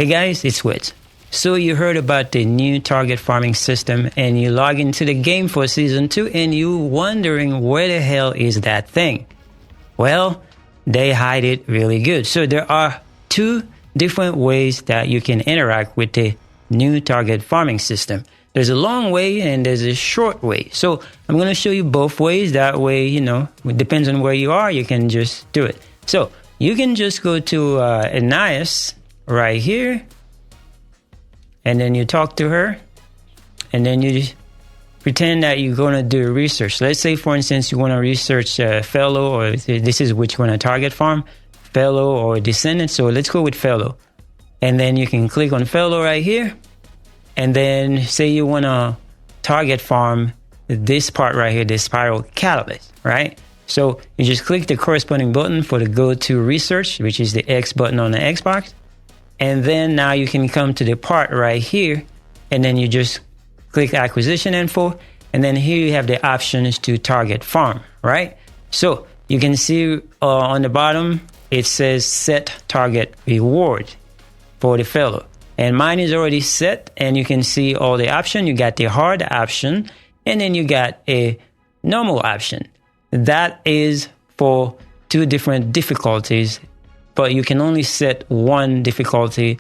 Hey guys, it's Wit. So you heard about the new target farming system and you log into the game for Season 2 and you wondering where the hell is that thing? Well, they hide it really good. So there are two different ways that you can interact with the new target farming system. There's a long way and there's a short way. So I'm going to show you both ways. That way, it depends on where you are, you can just do it. So you can just go to ANAIS right here. And then you talk to her. And then you just pretend that you're going to do research. Let's say, for instance, you want to research fellow, or this is which you want to target farm, fellow or descendant. So let's go with fellow. And then you can click on fellow right here. And then say you want to target farm this part right here, this spiral catalyst, right? So you just click the corresponding button for the go to research, which is the X button on the Xbox. And then now you can come to the part right here. And then you just click acquisition info. And then here you have the options to target farm, right? So you can see on the bottom, it says set target reward for the fellow. And mine is already set, and you can see all the options. You got the hard option, and then you got a normal option. That is for two different difficulties, but you can only set one difficulty,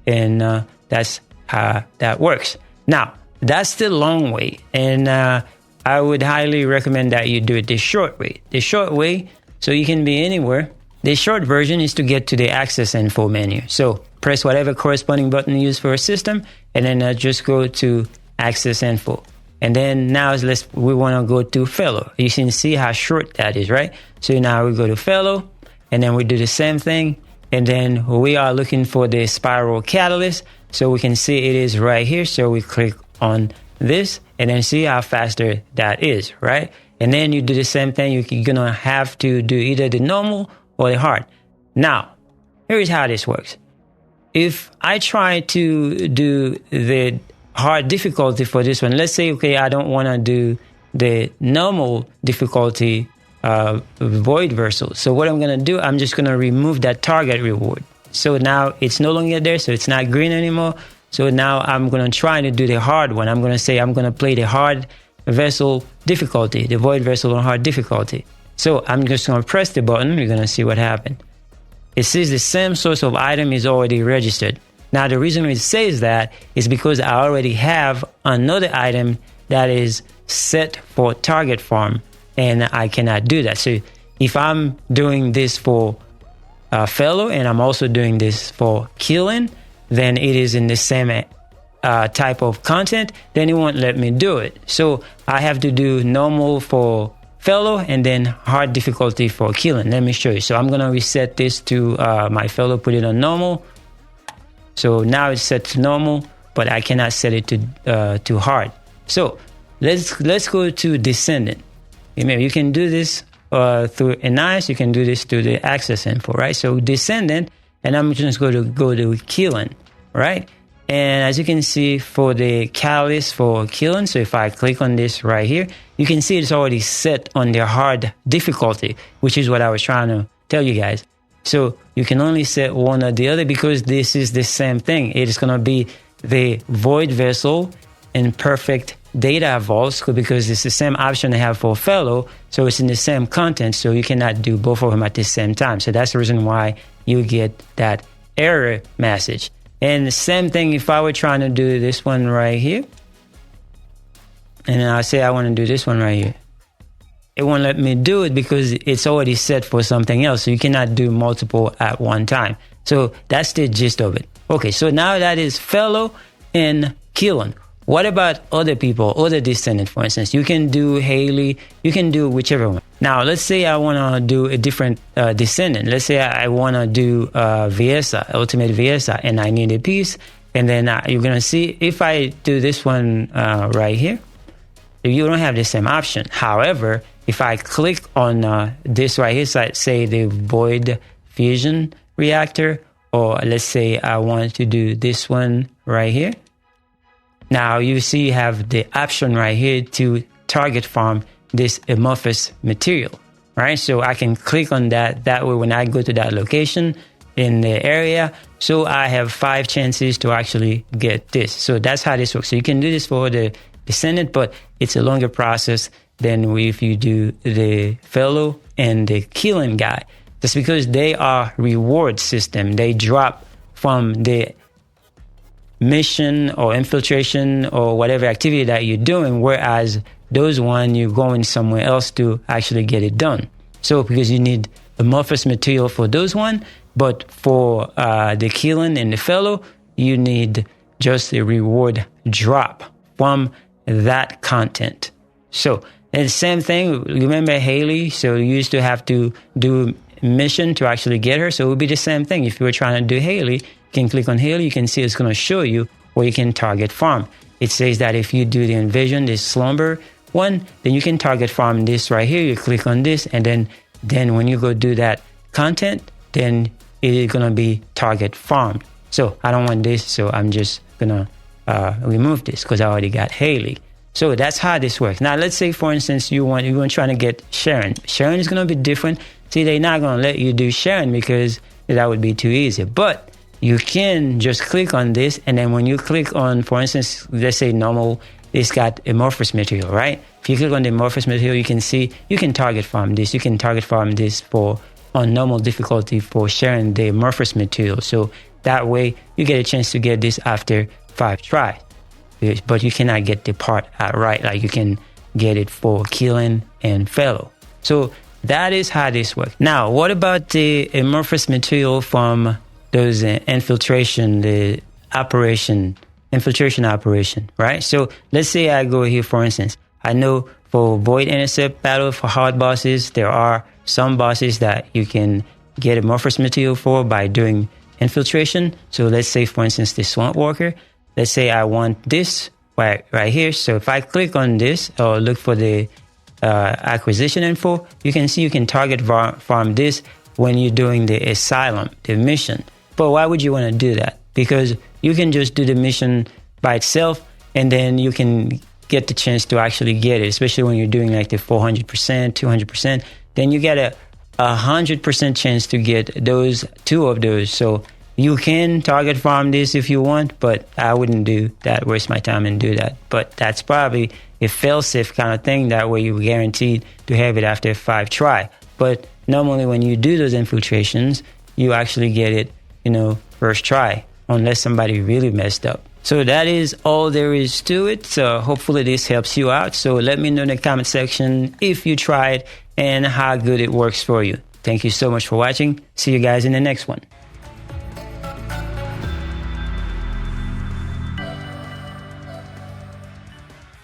and that's how that works. Now, that's the long way, and I would highly recommend that you do it the short way. The short way, so you can be anywhere. The short version is to get to the access info menu. So press whatever corresponding button you use for a system, and then just go to access info. And then now we want to go to fellow. You can see how short that is, right? So now we go to fellow, and then we do the same thing. And then we are looking for the spiral catalyst. So we can see it is right here. So we click on this and then see how faster that is, right? And then you do the same thing. You're going to have to do either the normal or the hard. Now, here's how this works. If I try to do the hard difficulty for this one, let's say, okay, I don't want to do the normal difficulty void versal. So what I'm going to do, I'm just going to remove that target reward. So now it's no longer there, so it's not green anymore. So now I'm going to try to do the hard one. I'm going to say I'm going to play the hard vessel difficulty, the void vessel on hard difficulty. So I'm just going to press the button. We're going to see what happened. It says the same source of item is already registered. Now, the reason it says that is because I already have another item that is set for target farm, and I cannot do that. So if I'm doing this for fellow and I'm also doing this for killing, then it is in the same type of content, then it won't let me do it. So I have to do normal for fellow and then hard difficulty for killing. Let me show you. So I'm going to reset this to my fellow, put it on normal. So now it's set to normal, but I cannot set it to hard. So let's go to descendant. You can do this through ANAIS. You can do this through the access info, right? So descendant, and I'm just going to go to killing, right? And as you can see for the catalyst for killing, so if I click on this right here, you can see it's already set on the hard difficulty, which is what I was trying to tell you guys. So you can only set one or the other because this is the same thing. It is going to be the void vessel and perfect data vaults because it's the same option they have for fellow. So it's in the same content. So you cannot do both of them at the same time. So that's the reason why you get that error message. And the same thing if I were trying to do this one right here. And I say I want to do this one right here. It won't let me do it because it's already set for something else. So you cannot do multiple at one time. So that's the gist of it. Okay, so now that is fellow and killing. What about other people, other descendants, for instance? You can do Haley, you can do whichever one. Now, let's say I want to do a different descendant. Let's say I want to do Viesa, Ultimate Viesa, and I need a piece. And then you're going to see if I do this one right here, you don't have the same option. However, if I click on this right here, so say the void fusion reactor, or let's say I want to do this one right here. Now you see you have the option right here to target farm this amorphous material, right? So I can click on that. That way when I go to that location in the area. So I have 5 chances to actually get this. So that's how this works. So you can do this for the Descendant, but it's a longer process than if you do the Fellow and the Killing guy. That's because they are reward system. They drop from the mission or infiltration or whatever activity that you're doing, whereas those one you're going somewhere else to actually get it done. So because you need amorphous material for those one, but for the Killing and the Fellow, you need just a reward drop from that content. So and the same thing, remember Haley? So you used to have to do mission to actually get her. So it would be the same thing. If you were trying to do Haley, you can click on Haley, you can see it's going to show you where you can target farm. It says that if you do the Invasion, this Slumber one, then you can target farm this right here. You click on this, and then when you go do that content, then it is going to be target farmed. So I don't want this, so I'm just going to remove this because I already got Haley. So that's how this works. Now, let's say, for instance, you want trying to get Sharen. Sharen is going to be different. See, they're not going to let you do Sharen because that would be too easy. But you can just click on this, and then when you click on, for instance, let's say normal, it's got amorphous material, right? If you click on the amorphous material, you can see you can target farm this. You can target farm this for on normal difficulty for sharing the amorphous material. So that way you get a chance to get this after 5 tries. But you cannot get the part right. Like you can get it for Killing and Fellow. So that is how this works. Now, what about the amorphous material from those infiltration, the infiltration operation, right? So let's say I go here, for instance, I know for Void Intercept battle for hard bosses, there are some bosses that you can get amorphous material for by doing infiltration. So let's say, for instance, the Swamp Walker. Let's say I want this right here. So if I click on this or look for the acquisition info, you can see you can target farm this when you're doing the Asylum, the mission. But why would you want to do that? Because you can just do the mission by itself, and then you can get the chance to actually get it, especially when you're doing like the 400%, 200%. Then you get a 100% chance to get those 2 of those. So you can target farm this if you want, but I wouldn't do that, waste my time and do that. But that's probably a fail-safe kind of thing. That way you're guaranteed to have it after 5 try. But normally when you do those infiltrations, you actually get it, first try, unless somebody really messed up. So that is all there is to it. So hopefully this helps you out. So let me know in the comment section if you tried and how good it works for you. Thank you so much for watching. See you guys in the next one.